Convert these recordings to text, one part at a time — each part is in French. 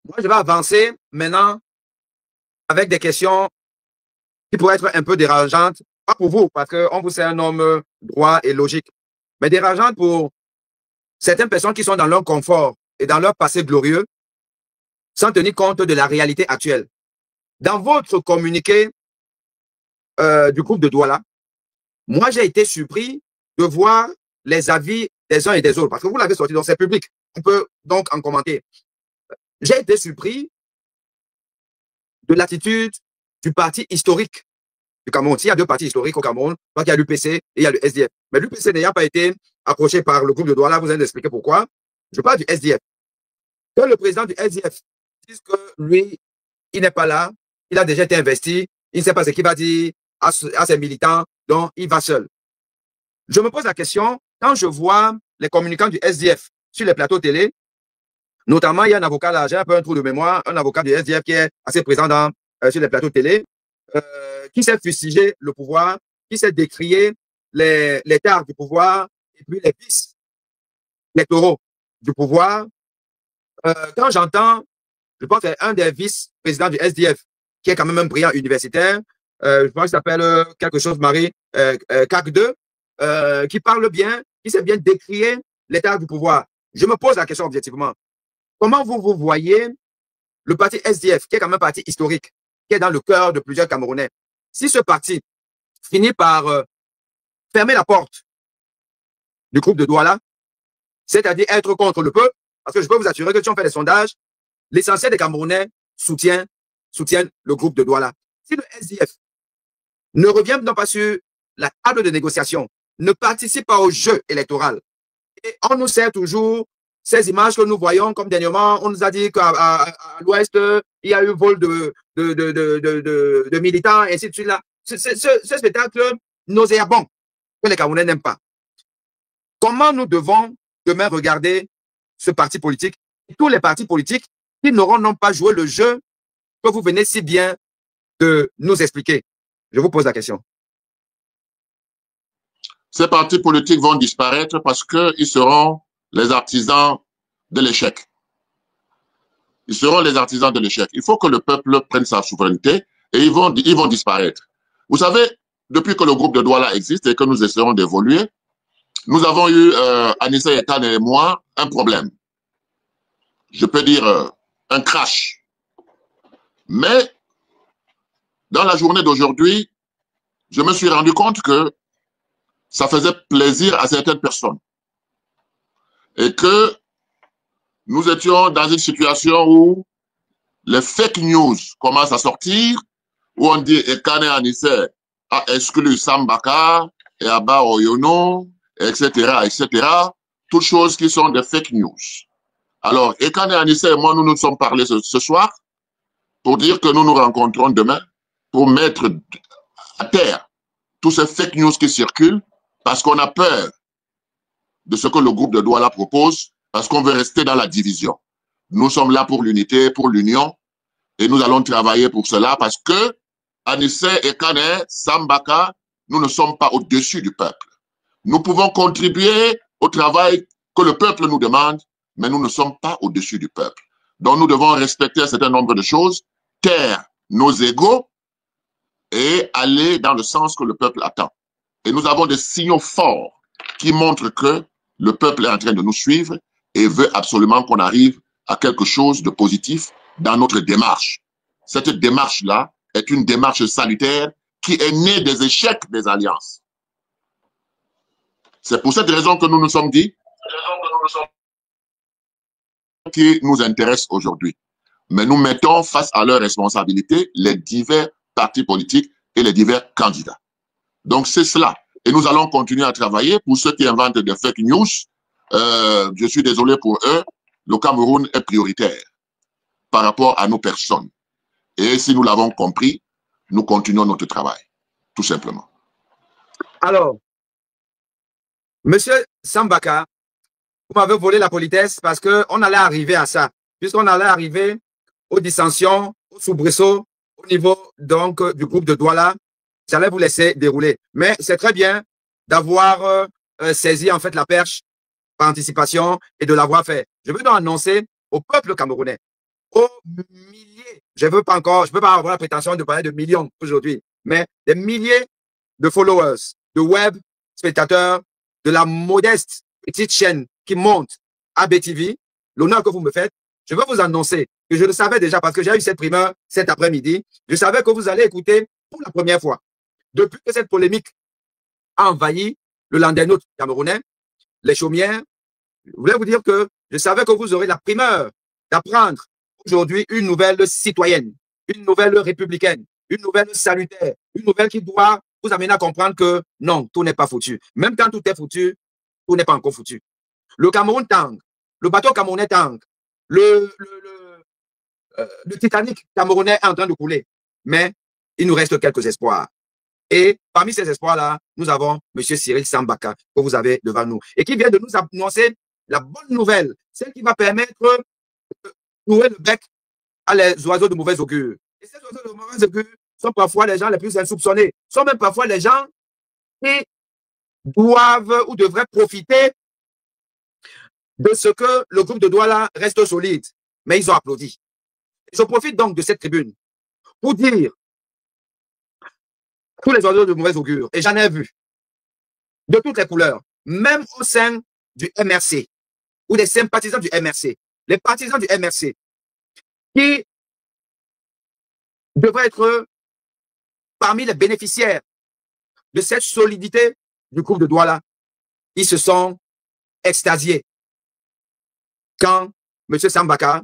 Moi, je vais avancer maintenant avec des questions qui pourraient être un peu dérangeantes, pas pour vous, parce qu'on vous sait un homme droit et logique, mais dérangeantes pour certaines personnes qui sont dans leur confort et dans leur passé glorieux, sans tenir compte de la réalité actuelle. Dans votre communiqué du groupe de Douala, moi, j'ai été surpris de voir les avis des uns et des autres, parce que vous l'avez sorti, donc c'est public. On peut donc en commenter. J'ai été surpris de l'attitude du parti historique du Cameroun. S'il y a deux partis historiques au Cameroun, donc il y a l'UPC et il y a le SDF. Mais l'UPC n'ayant pas été approché par le groupe de Douala, vous allez expliquer pourquoi. Je parle du SDF. Que le président du SDF dise que lui, il n'est pas là, il a déjà été investi, il ne sait pas ce qu'il va dire à ses militants, donc il va seul. Je me pose la question, quand je vois les communicants du SDF sur les plateaux télé, notamment il y a un avocat là, j'ai un peu un trou de mémoire, un avocat du SDF qui est assez présent sur les plateaux télé, qui s'est fustigé le pouvoir, qui s'est décrié les tares du pouvoir et puis les vices électoraux du pouvoir. Quand j'entends, je pense que c'est un des vice-présidents du SDF, qui est quand même un brillant universitaire, je pense qu'il s'appelle quelque chose Marie, CAC 2, qui parle bien, qui sait bien décrier l'état du pouvoir. Je me pose la question objectivement. Comment vous voyez le parti SDF, qui est quand même un parti historique, qui est dans le cœur de plusieurs Camerounais, si ce parti finit par fermer la porte du groupe de Douala, c'est-à-dire être contre le peuple, parce que je peux vous assurer que si on fait des sondages, l'essentiel des Camerounais soutiennent le groupe de Douala. Si le SDF ne revient non pas sur la table de négociation, ne participe pas au jeu électoral, et on nous sert toujours ces images que nous voyons, comme dernièrement, on nous a dit qu'à l'ouest, il y a eu vol de militants, et ainsi de suite. Là. Ce spectacle nauséabond que les Camerounais n'aiment pas. Comment nous devons demain regarder ce parti politique, et tous les partis politiques qui n'auront non pas joué le jeu que vous venez si bien de nous expliquer? Je vous pose la question. Ces partis politiques vont disparaître parce qu'ils seront les artisans de l'échec. Ils seront les artisans de l'échec. Il faut que le peuple prenne sa souveraineté et ils vont disparaître. Vous savez, depuis que le groupe de Douala existe et que nous essayons d'évoluer, nous avons eu, Anissa Ethan et moi, un problème. Je peux dire un crash. Mais dans la journée d'aujourd'hui, je me suis rendu compte que ça faisait plaisir à certaines personnes. Et que nous étions dans une situation où les fake news commencent à sortir, où on dit Ekane Anisse a exclu Sambaka et Abba Oyono, etc., etc. Toutes choses qui sont des fake news. Alors, Ekane Anisse et moi, nous nous sommes parlé ce soir pour dire que nous nous rencontrons demain pour mettre à terre tous ces fake news qui circulent parce qu'on a peur de ce que le groupe de Douala propose, parce qu'on veut rester dans la division. Nous sommes là pour l'unité, pour l'union, et nous allons travailler pour cela parce que Anisse et Kane, Sambaka, nous ne sommes pas au-dessus du peuple. Nous pouvons contribuer au travail que le peuple nous demande, mais nous ne sommes pas au-dessus du peuple. Donc nous devons respecter un certain nombre de choses, taire nos égos et aller dans le sens que le peuple attend. Et nous avons des signaux forts qui montrent que le peuple est en train de nous suivre et veut absolument qu'on arrive à quelque chose de positif dans notre démarche. Cette démarche-là est une démarche salutaire qui est née des échecs des alliances. C'est pour cette raison que nous nous sommes dit qui nous intéresse aujourd'hui. Mais nous mettons face à leurs responsabilités les divers partis politiques et les divers candidats. Donc c'est cela. Et nous allons continuer à travailler. Pour ceux qui inventent des fake news, je suis désolé pour eux, le Cameroun est prioritaire par rapport à nos personnes. Et si nous l'avons compris, nous continuons notre travail, tout simplement. Alors, Monsieur Sambaka, vous m'avez volé la politesse parce qu'on allait arriver à ça, puisqu'on allait arriver aux dissensions, aux soubresauts, au niveau donc du groupe de Douala. J'allais vous laisser dérouler. Mais c'est très bien d'avoir saisi en fait la perche par anticipation et de l'avoir fait. Je veux donc annoncer au peuple camerounais aux milliers, je peux pas avoir la prétention de parler de millions aujourd'hui, mais des milliers de followers, de web spectateurs, de la modeste petite chaîne qui monte ABTV, l'honneur que vous me faites, je veux vous annoncer que je le savais déjà parce que j'ai eu cette primeur cet après-midi. Je savais que vous allez écouter pour la première fois. Depuis que cette polémique a envahi le landerneau camerounais, les chaumières, je voulais vous dire que je savais que vous aurez la primeur d'apprendre aujourd'hui une nouvelle citoyenne, une nouvelle républicaine, une nouvelle salutaire, une nouvelle qui doit vous amener à comprendre que non, tout n'est pas foutu. Même quand tout est foutu, tout n'est pas encore foutu. Le Cameroun tangue, le bateau camerounais tangue, le Titanic camerounais est en train de couler. Mais il nous reste quelques espoirs. Et parmi ces espoirs-là, nous avons M. Cyril Sambaka, que vous avez devant nous, et qui vient de nous annoncer la bonne nouvelle, celle qui va permettre de nouer le bec à les oiseaux de mauvais augure. Et ces oiseaux de mauvais augure sont parfois les gens les plus insoupçonnés, sont même parfois les gens qui doivent ou devraient profiter de ce que le groupe de Douala reste solide. Mais ils ont applaudi. Je profite donc de cette tribune pour dire tous les oiseaux de mauvais augure, et j'en ai vu, de toutes les couleurs, même au sein du MRC, ou des sympathisants du MRC, les partisans du MRC, qui devraient être parmi les bénéficiaires de cette solidité du groupe de Douala. Ils se sont extasiés quand M. Sambaka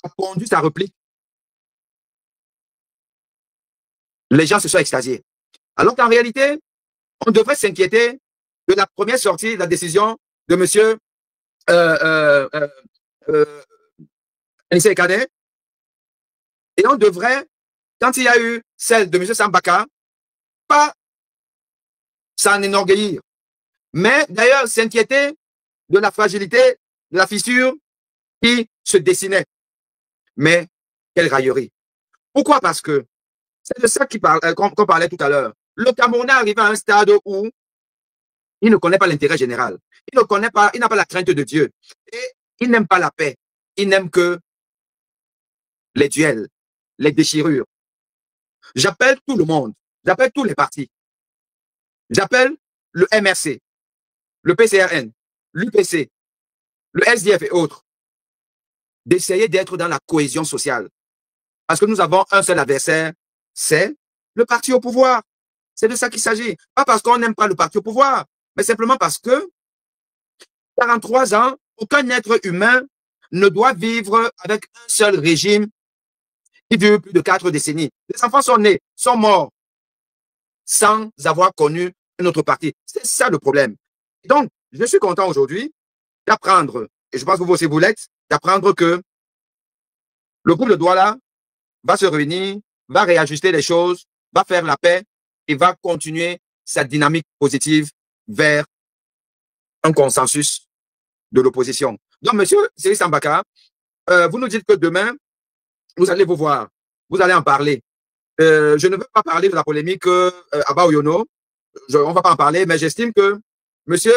a pondu sa réplique. Les gens se sont extasiés. Alors qu'en réalité, on devrait s'inquiéter de la première sortie de la décision de M. Anissé Kader. Et on devrait, quand il y a eu celle de M. Sambaka, pas s'en enorgueillir, mais d'ailleurs s'inquiéter de la fragilité, de la fissure qui se dessinait. Mais quelle raillerie. Pourquoi? Parce que c'est de ça qu'on parlait tout à l'heure. Le Camerounais arrive à un stade où il ne connaît pas l'intérêt général. Il ne connaît pas, il n'a pas la crainte de Dieu. Et il n'aime pas la paix. Il n'aime que les duels, les déchirures. J'appelle tout le monde. J'appelle tous les partis. J'appelle le MRC, le PCRN, l'UPC, le SDF et autres, d'essayer d'être dans la cohésion sociale. Parce que nous avons un seul adversaire, c'est le parti au pouvoir. C'est de ça qu'il s'agit. Pas parce qu'on n'aime pas le parti au pouvoir, mais simplement parce que 43 ans, aucun être humain ne doit vivre avec un seul régime qui dure plus de 4 décennies. Les enfants sont nés, sont morts, sans avoir connu un autre parti. C'est ça le problème. Donc, je suis content aujourd'hui d'apprendre, et je pense que vous aussi vous l'êtes, d'apprendre que le groupe de Douala va se réunir, va réajuster les choses, va faire la paix et va continuer sa dynamique positive vers un consensus de l'opposition. Donc, monsieur Cyril Sambaka, vous nous dites que demain, vous allez vous voir, vous allez en parler. Je ne veux pas parler de la polémique Abba Oyono, on ne va pas en parler, mais j'estime que monsieur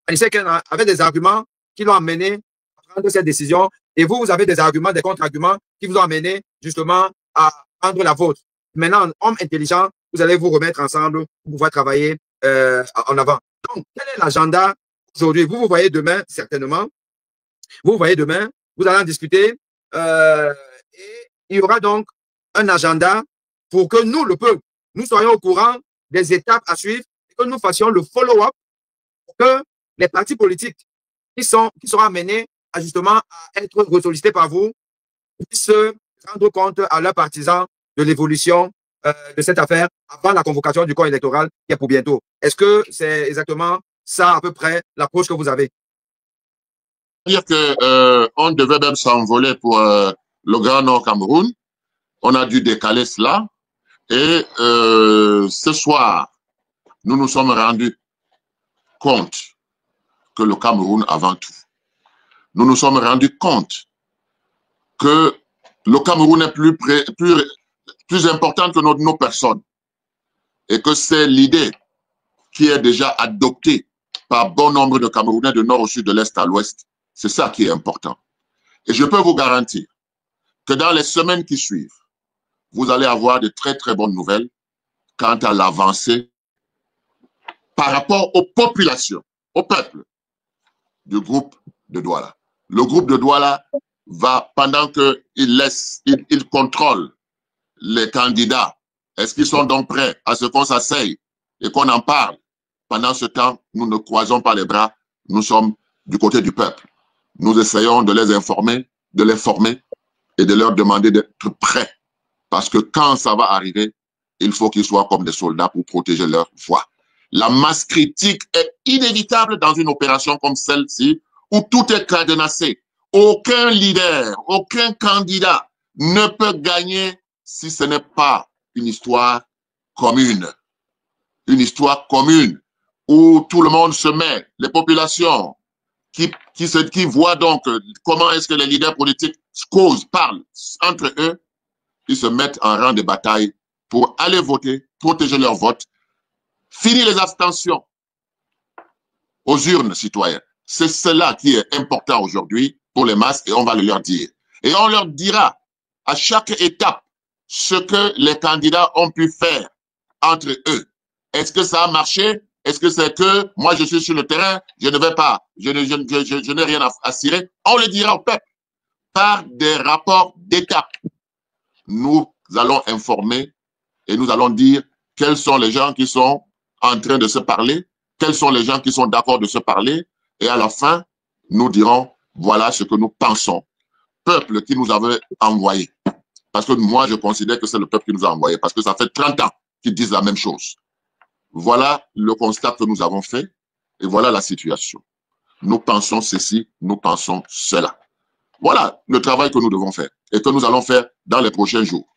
Anissé Kader avait des arguments qui l'ont amené à prendre cette décision, et vous avez des arguments, des contre-arguments qui vous ont amené justement à prendre la vôtre. Maintenant, homme intelligent, vous allez vous remettre ensemble pour pouvoir travailler en avant. Donc, quel est l'agenda aujourd'hui? Vous voyez demain, certainement. Vous voyez demain, vous allez en discuter. Et il y aura donc un agenda pour que nous, le peuple, nous soyons au courant des étapes à suivre et que nous fassions le follow-up pour que les partis politiques qui seront amenés à justement à être ressollicités par vous puissent rendre compte à leurs partisans de l'évolution de cette affaire avant la convocation du corps électoral qui est pour bientôt. Est-ce que c'est exactement ça à peu près l'approche que vous avez? C'est-à-dire que on devait même s'envoler pour le Grand Nord Cameroun. On a dû décaler cela. Et ce soir, nous nous sommes rendus compte que le Cameroun avant tout. Nous nous sommes rendus compte que le Cameroun est plus important que nos personnes. Et que c'est l'idée qui est déjà adoptée par bon nombre de Camerounais de nord au sud, de l'est à l'ouest. C'est ça qui est important. Et je peux vous garantir que dans les semaines qui suivent, vous allez avoir de très, très bonnes nouvelles quant à l'avancée par rapport aux populations, au peuple du groupe de Douala. Le groupe de Douala va, pendant qu'il contrôle les candidats, est-ce qu'ils sont donc prêts à ce qu'on s'asseye et qu'on en parle? Pendant ce temps, nous ne croisons pas les bras, nous sommes du côté du peuple. Nous essayons de les informer, de les former et de leur demander d'être prêts. Parce que quand ça va arriver, il faut qu'ils soient comme des soldats pour protéger leur voix. La masse critique est inévitable dans une opération comme celle-ci où tout est cadenassé. Aucun leader, aucun candidat ne peut gagner si ce n'est pas une histoire commune. Une histoire commune où tout le monde se met, les populations qui voient donc comment est-ce que les leaders politiques causent, parlent entre eux, ils se mettent en rang de bataille pour aller voter, protéger leur vote, finir les abstentions aux urnes citoyennes. C'est cela qui est important aujourd'hui pour les masses et on va le leur dire. Et on leur dira à chaque étape ce que les candidats ont pu faire entre eux. Est-ce que ça a marché? Est-ce que c'est que moi je suis sur le terrain, je ne vais pas, je n'ai rien à cirer? On le dira au peuple par des rapports d'étape. Nous allons informer et nous allons dire quels sont les gens qui sont en train de se parler, quels sont les gens qui sont d'accord de se parler, et à la fin, nous dirons, voilà ce que nous pensons. Peuple qui nous avait envoyé. Parce que moi, je considère que c'est le peuple qui nous a envoyé, parce que ça fait 30 ans qu'ils disent la même chose. Voilà le constat que nous avons fait, et voilà la situation. Nous pensons ceci, nous pensons cela. Voilà le travail que nous devons faire, et que nous allons faire dans les prochains jours.